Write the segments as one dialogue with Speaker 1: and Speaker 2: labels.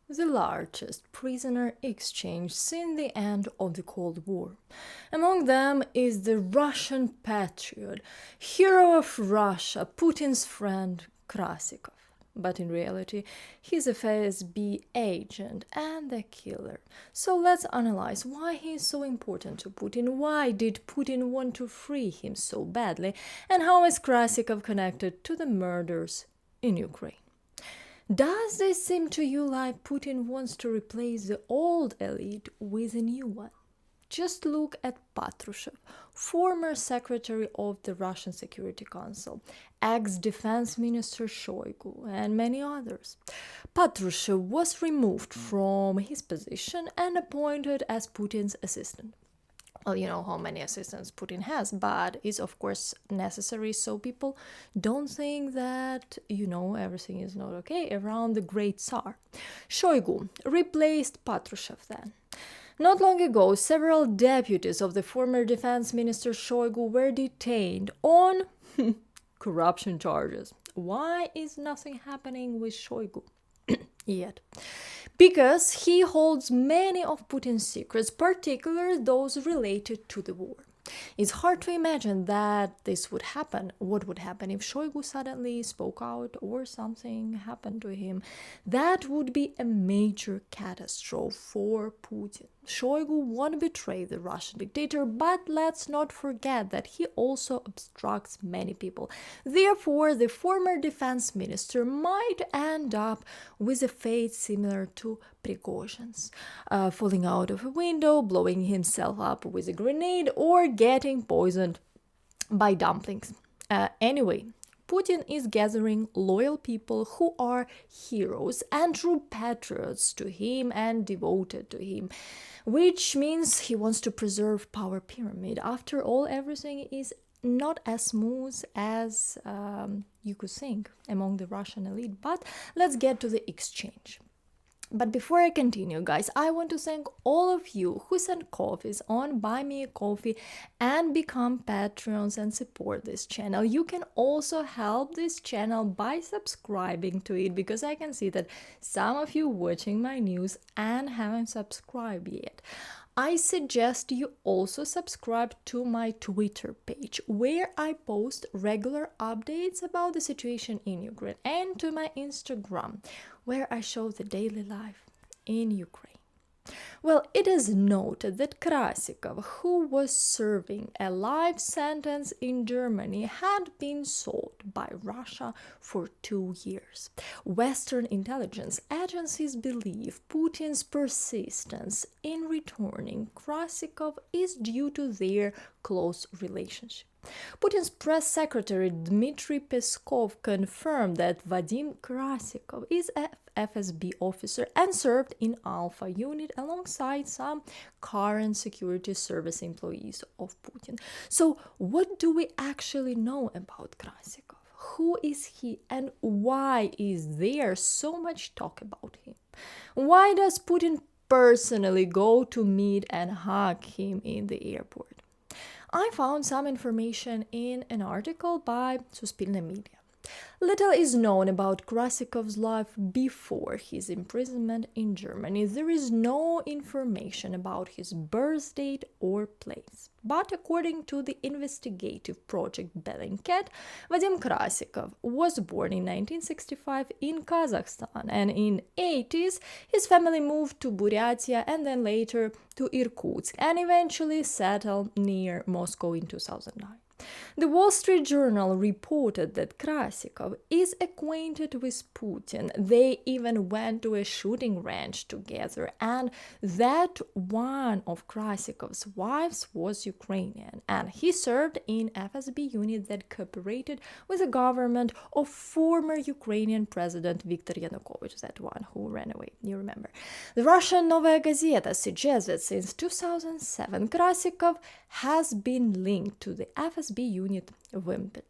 Speaker 1: the largest prisoner exchange since the end of the Cold War. Among them is the Russian patriot, hero of Russia, Putin's friend Krasikov. But in reality, he's a FSB agent and a killer. So let's analyze why he is so important to Putin, why did Putin want to free him so badly, and how is Krasikov connected to the murders in Ukraine. Does this seem to you like Putin wants to replace the old elite with a new one? Just look at Patrushev, former secretary of the Russian Security Council, ex-defense minister Shoigu, and many others. Patrushev was removed from his position and appointed as Putin's assistant. Well, you know how many assistants Putin has, but it's of course necessary so people don't think that, everything is not okay around the great Tsar. Shoigu replaced Patrushev then. Not long ago, several deputies of the former defense minister Shoigu were detained on corruption charges. Why is nothing happening with Shoigu yet? Because he holds many of Putin's secrets, particularly those related to the war. It's hard to imagine that this would happen. What would happen if Shoigu suddenly spoke out or something happened to him? That would be a major catastrophe for Putin. Shoigu won't betray the Russian dictator, but let's not forget that he also obstructs many people. Therefore, the former defense minister might end up with a fate similar to Prigozhin's, falling out of a window, blowing himself up with a grenade, or getting poisoned by dumplings. Anyway, Putin is gathering loyal people who are heroes and true patriots to him and devoted to him, which means he wants to preserve power pyramid. After all, everything is not as smooth as you could think among the Russian elite. But let's get to the exchange. But before I continue, guys, I want to thank all of you who sent coffees on Buy Me a Coffee and become Patreons and support this channel. You can also help this channel by subscribing to it, because I can see that some of you watching my news and haven't subscribed yet. I suggest you also subscribe to my Twitter page, where I post regular updates about the situation in Ukraine, and to my Instagram, where I show the daily life in Ukraine. Well, it is noted that Krasikov, who was serving a life sentence in Germany, had been sought by Russia for 2 years. Western intelligence agencies believe Putin's persistence in returning Krasikov is due to their close relationship. Putin's press secretary Dmitry Peskov confirmed that Vadim Krasikov is a FSB officer and served in Alpha unit alongside some current security service employees of Putin. So, what do we actually know about Krasikov? Who is he, and why is there so much talk about him? Why does Putin personally go to meet and hug him in the airport? I found some information in an article by Suspilne Media. Little is known about Krasikov's life before his imprisonment in Germany. There is no information about his birth date or place. But according to the investigative project Bellingcat, Vadim Krasikov was born in 1965 in Kazakhstan, and in 80s his family moved to Buryatia and then later to Irkutsk and eventually settled near Moscow in 2009. The Wall Street Journal reported that Krasikov is acquainted with Putin. They even went to a shooting range together, and that one of Krasikov's wives was Ukrainian, and he served in FSB unit that cooperated with the government of former Ukrainian President Viktor Yanukovych, that one who ran away, you remember. The Russian Novaya Gazeta suggests that since 2007, Krasikov has been linked to the FSB unit Wimpet.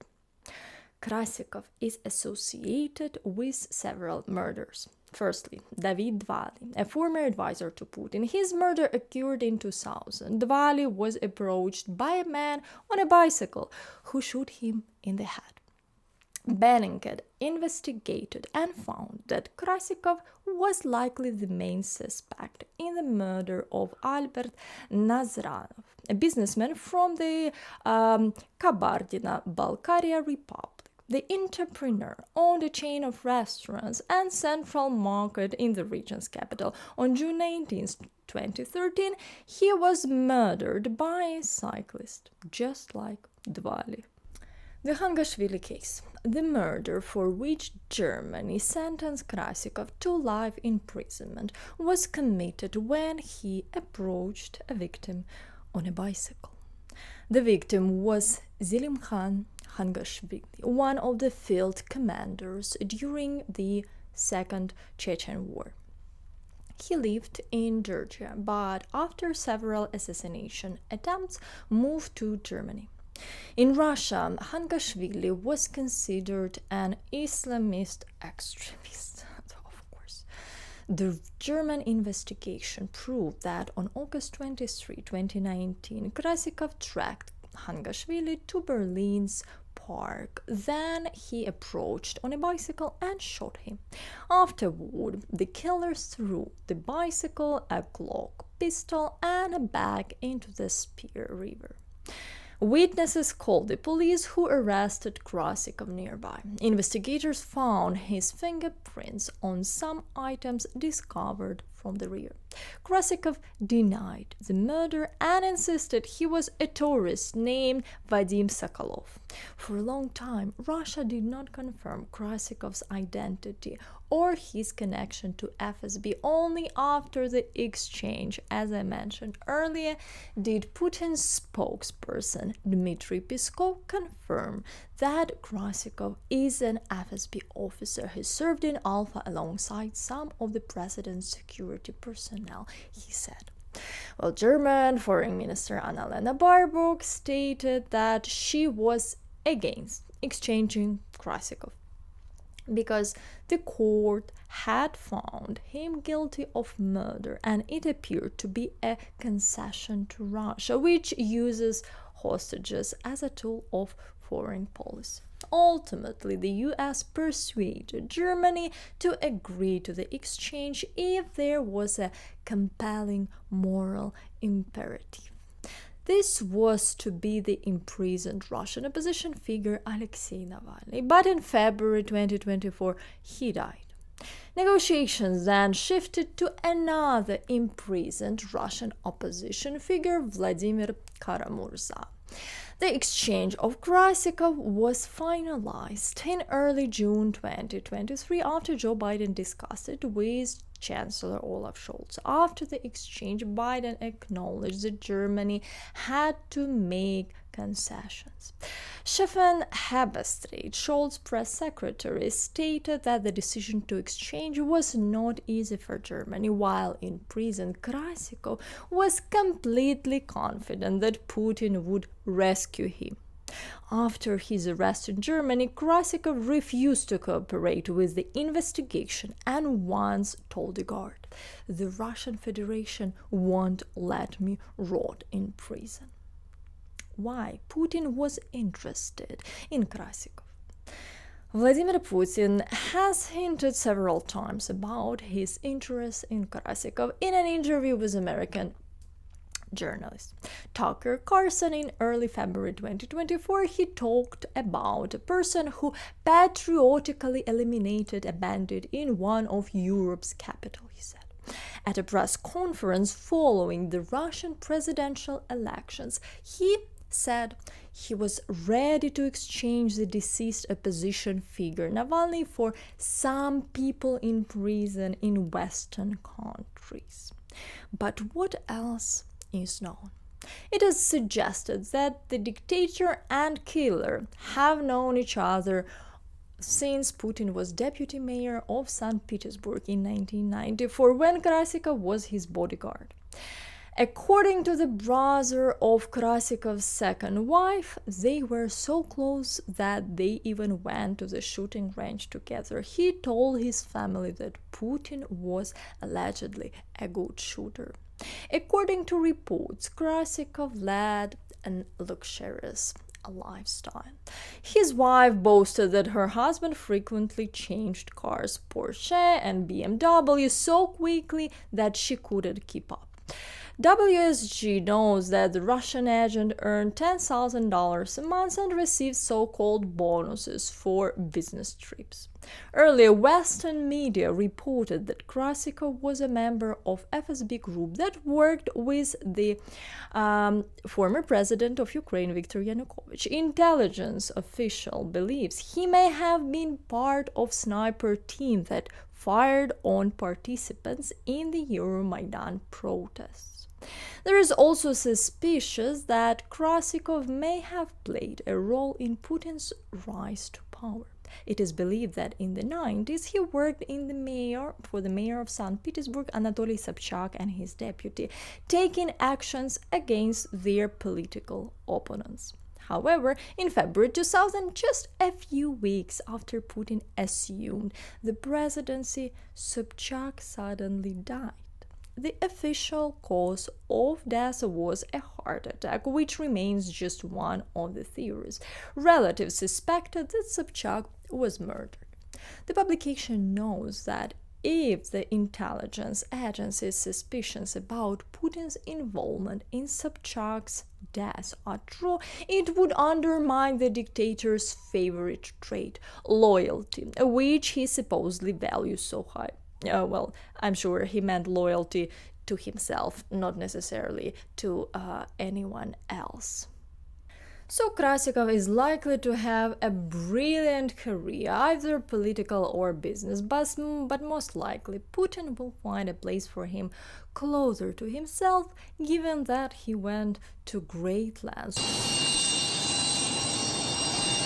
Speaker 1: Krasikov is associated with several murders. Firstly, David Dvali, a former advisor to Putin. His murder occurred in 2000. Dvali was approached by a man on a bicycle who shot him in the head. Bellingcat investigated and found that Krasikov was likely the main suspect in the murder of Albert Nazranov, a businessman from the Kabardino-Balkaria Republic. The entrepreneur owned a chain of restaurants and central market in the region's capital. On June 19, 2013, he was murdered by a cyclist, just like Dvali. The Hangashvili case, the murder for which Germany sentenced Krasikov to life imprisonment, was committed when he approached a victim on a bicycle. The victim was Zelimkhan Hangashvili, one of the field commanders during the Second Chechen War. He lived in Georgia, but after several assassination attempts, moved to Germany. In Russia, Hangashvili was considered an Islamist extremist. Of course. The German investigation proved that on August 23, 2019, Krasikov tracked Hangashvili to Berlin's park. Then he approached on a bicycle and shot him. Afterward, the killers threw the bicycle, a Glock pistol, and a bag into the Spear River. Witnesses called the police, who arrested Krasikov nearby. Investigators found his fingerprints on some items discovered from the river. Krasikov denied the murder and insisted he was a tourist named Vadim Sokolov. For a long time, Russia did not confirm Krasikov's identity or his connection to FSB. Only after the exchange, as I mentioned earlier, did Putin's spokesperson Dmitry Peskov confirm that Krasikov is an FSB officer who served in Alpha alongside some of the president's security personnel, he said. Well, German Foreign Minister Annalena Baerbock stated that she was against exchanging Krasikov because the court had found him guilty of murder, and it appeared to be a concession to Russia, which uses hostages as a tool of foreign policy. Ultimately, the US persuaded Germany to agree to the exchange if there was a compelling moral imperative. This was to be the imprisoned Russian opposition figure Alexei Navalny, but in February 2024 he died. Negotiations then shifted to another imprisoned Russian opposition figure, Vladimir Kara-Murza. The exchange of Krasikov was finalized in early June 2023 after Joe Biden discussed it with Chancellor Olaf Scholz. After the exchange, Biden acknowledged that Germany had to make concessions. Stefan Hebestreit, Scholz's press secretary, stated that the decision to exchange was not easy for Germany. While in prison, Krasikov was completely confident that Putin would rescue him. After his arrest in Germany, Krasikov refused to cooperate with the investigation and once told the guard, "The Russian Federation won't let me rot in prison." Why Putin was interested in Krasikov? Vladimir Putin has hinted several times about his interest in Krasikov in an interview with American journalist Tucker Carlson in early February 2024. He talked about a person who patriotically eliminated a bandit in one of Europe's capitals, he said. At a press conference following the Russian presidential elections, he said he was ready to exchange the deceased opposition figure Navalny for some people in prison in Western countries. But what else is known? It is suggested that the dictator and killer have known each other since Putin was deputy mayor of St. Petersburg in 1994, when Krasikov was his bodyguard. According to the brother of Krasikov's second wife, they were so close that they even went to the shooting range together. He told his family that Putin was allegedly a good shooter. According to reports, Krasikov led an luxurious lifestyle. His wife boasted that her husband frequently changed cars, Porsche and BMW, so quickly that she couldn't keep up. WSG knows that the Russian agent earned $10,000 a month and received so-called bonuses for business trips. Earlier, Western media reported that Krasikov was a member of FSB group that worked with the former president of Ukraine, Viktor Yanukovych. Intelligence official believes he may have been part of sniper team that fired on participants in the Euromaidan protests. There is also suspicion that Krasikov may have played a role in Putin's rise to power. It is believed that in the 90s he worked for the mayor of St. Petersburg, Anatoly Sobchak, and his deputy, taking actions against their political opponents. However, in February 2000, just a few weeks after Putin assumed the presidency, Sobchak suddenly died. The official cause of death was a heart attack, which remains just one of the theories. Relatives suspected that Sobchak was murdered. The publication notes that if the intelligence agency's suspicions about Putin's involvement in Sobchak's death are true, it would undermine the dictator's favorite trait, loyalty, which he supposedly values so high. Well, I'm sure he meant loyalty to himself, not necessarily to anyone else. So Krasikov is likely to have a brilliant career, either political or business, but most likely Putin will find a place for him closer to himself, given that he went to great lengths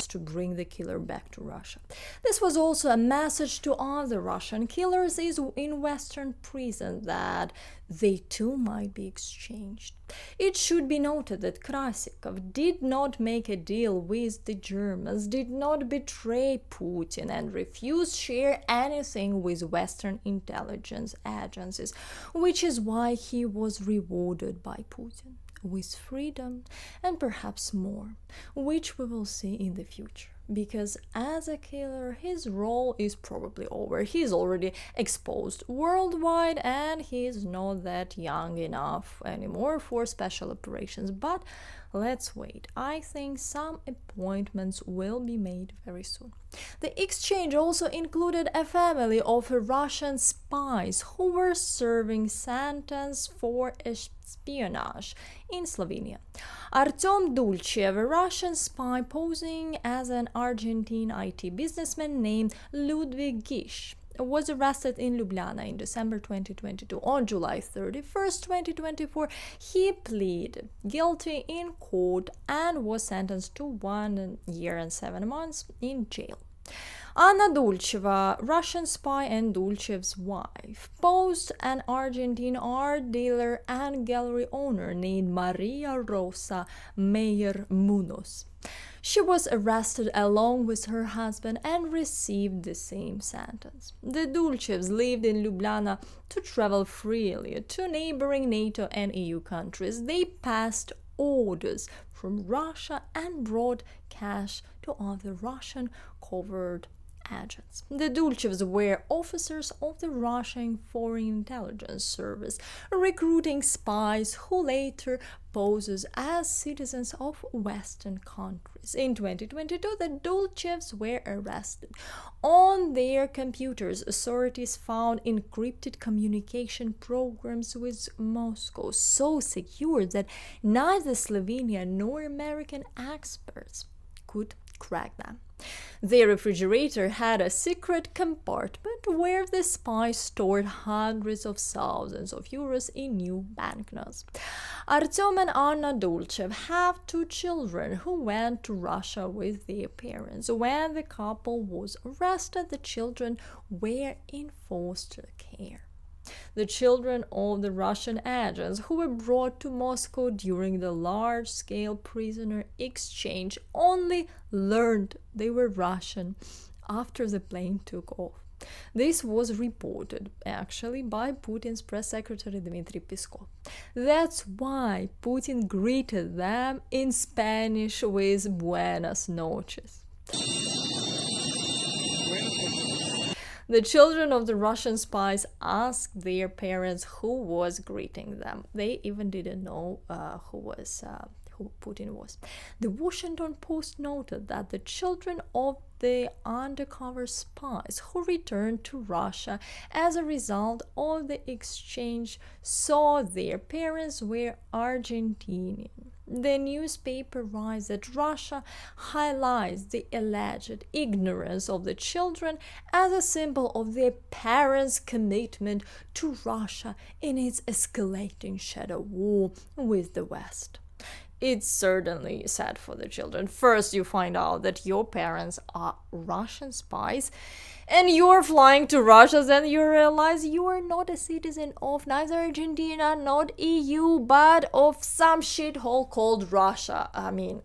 Speaker 1: to bring the killer back to Russia. This was also a message to other Russian killers in Western prison that they too might be exchanged. It should be noted that Krasikov did not make a deal with the Germans, did not betray Putin, and refused to share anything with Western intelligence agencies, which is why he was rewarded by Putin with freedom and perhaps more, which we will see in the future. Because as a killer, his role is probably over. He's already exposed worldwide and he's not that young enough anymore for special operations. But let's wait. I think some appointments will be made very soon. The exchange also included a family of Russian spies who were serving sentence for espionage in Slovenia. Artem Dulchev, a Russian spy posing as an Argentine IT businessman named Ludwig Gish, was arrested in Ljubljana in December 2022. On July 31st, 2024, he pleaded guilty in court and was sentenced to 1 year and 7 months in jail. Anna Dulcheva, Russian spy and Dulchev's wife, posed an Argentine art dealer and gallery owner named Maria Rosa Meyer Munoz. She was arrested along with her husband and received the same sentence. The Dulchevs lived in Ljubljana to travel freely to neighboring NATO and EU countries. They passed orders from Russia and brought cash to other Russian covert agents. The Dulchevs were officers of the Russian Foreign Intelligence Service, recruiting spies who later posed as citizens of Western countries. In 2022, the Dulchevs were arrested. On their computers, authorities found encrypted communication programs with Moscow, so secure that neither Slovenian nor American experts could crack them. Their refrigerator had a secret compartment where the spies stored hundreds of thousands of euros in new banknotes. Artyom and Anna Dulchev have 2 children who went to Russia with their parents. When the couple was arrested, the children were in foster care. The children of the Russian agents who were brought to Moscow during the large-scale prisoner exchange only learned they were Russian after the plane took off. This was reported, actually, by Putin's press secretary Dmitry Peskov. That's why Putin greeted them in Spanish with Buenas noches. The children of the Russian spies asked their parents who was greeting them. They even didn't know who Putin was. The Washington Post noted that the children of the undercover spies who returned to Russia as a result of the exchange saw their parents were Argentinian. The newspaper writes that Russia highlights the alleged ignorance of the children as a symbol of their parents' commitment to Russia in its escalating shadow war with the West. It's certainly sad for the children. First, you find out that your parents are Russian spies and you're flying to Russia, then you realize you are not a citizen of neither Argentina, not EU, but of some shithole called Russia. I mean,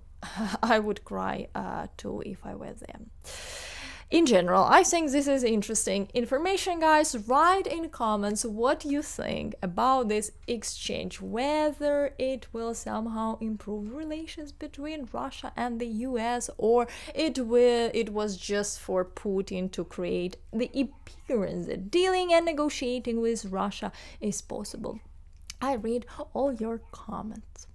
Speaker 1: I would cry too if I were them. In general, I think this is interesting information, guys. Write in comments what you think about this exchange, whether it will somehow improve relations between Russia and the US, or it was just for Putin to create the appearance that dealing and negotiating with Russia is possible. I read all your comments.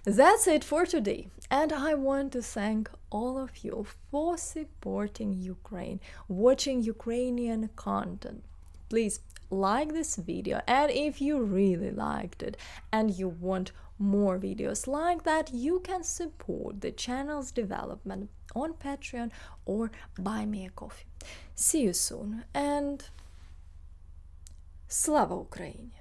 Speaker 1: That's it for today, and I want to thank all of you for supporting Ukraine, watching Ukrainian content. Please like this video, and if you really liked it and you want more videos like that, you can support the channel's development on Patreon or buy me a coffee. See you soon, and Slava Ukraini!